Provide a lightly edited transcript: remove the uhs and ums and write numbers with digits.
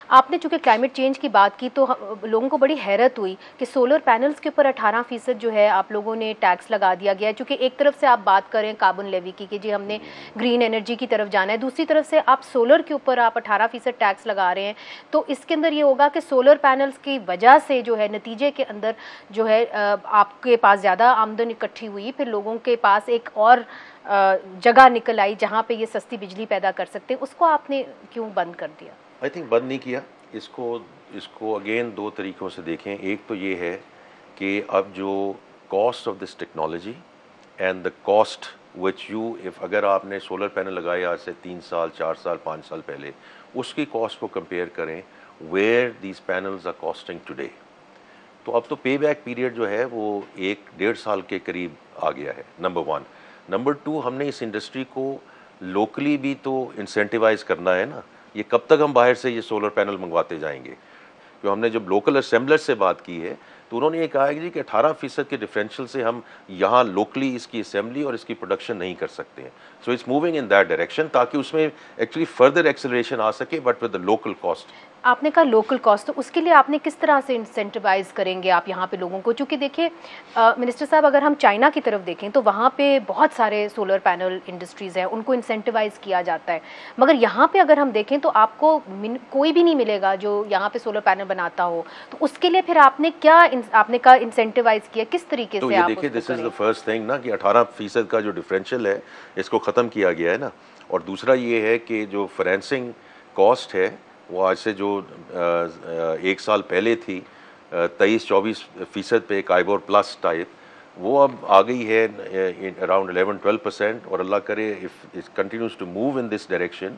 आपने चूंकि climate change की बात की तो लोगों को बड़ी हैरत हुई कि सोलर पैनल्स के ऊपर 18% जो है आप लोगों ने टैक्स लगा दिया गया है। चूंकि एक तरफ से आप बात करें कार्बन लेवी की कि जी हमने ग्रीन एनर्जी की तरफ जाना है, दूसरी तरफ से आप सोलर के ऊपर आप 18% टैक्स लगा रहे हैं। तो इसके अंदर ये होगा कि सोलर पैनल्स की वजह से जो है नतीजे के अंदर जो है आपके पास ज़्यादा आमदन इकट्ठी हुई, फिर लोगों के पास एक और जगह निकल आई जहाँ पे ये सस्ती बिजली पैदा कर सकते हैं, उसको आपने क्यों बंद कर दिया? आई थिंक बंद नहीं किया इसको। इसको अगेन दो तरीक़ों से देखें। एक तो ये है कि अब जो cost of this technology and the cost which you if अगर आपने सोलर पैनल लगाए आज से 3 साल 4 साल 5 साल पहले, उसकी कॉस्ट को कंपेयर करें where these panels are costing today, तो अब तो पे बैक पीरियड जो है वो 1-1.5 साल के करीब आ गया है, नंबर 1। नंबर 2, हमने इस इंडस्ट्री को लोकली भी तो इंसेंटिवाइज करना है ना। ये कब तक हम बाहर से ये सोलर पैनल मंगवाते जाएंगे? जो हमने जब लोकल असेंबलर से बात की है तो उन्होंने ये कहा है जी कि 18% के डिफरेंशियल से हम यहाँ लोकली इसकी असेंबली और इसकी प्रोडक्शन नहीं कर सकते हैं। So it's moving in that direction ताकि उसमें एक्चुअली फर्दर एक्सेलरेशन आ सके, but with the local cost. आपने कहा लोकल कॉस्ट, तो उसके लिए आपने किस तरह से इंसेंटिवाइज करेंगे आप यहाँ पे लोगों को? क्योंकि देखिए मिनिस्टर साहब, अगर हम चाइना की तरफ देखें तो वहाँ पे बहुत सारे सोलर पैनल इंडस्ट्रीज़ हैं, उनको इंसेंटिवाइज किया जाता है। मगर यहाँ पे अगर हम देखें तो आपको कोई भी नहीं मिलेगा जो यहाँ पे सोलर पैनल बनाता हो। तो उसके लिए फिर आपने क्या आपने कहा इंसेंटिवाइज किया, किस तरीके तो से ये आप देखिए, उसको दिस इज़ द करेंगे? फर्स्ट थिंग ना कि 18% का जो डिफरेंशियल है इसको ख़त्म किया गया है ना। और दूसरा ये है कि जो फाइनेंसिंग कॉस्ट है वो आज से जो 1 साल पहले थी 23-24% पे काइबोर प्लस टाइप, वो अब आ गई है अराउंड 11-12%। और अल्लाह करे if it continues to move in this direction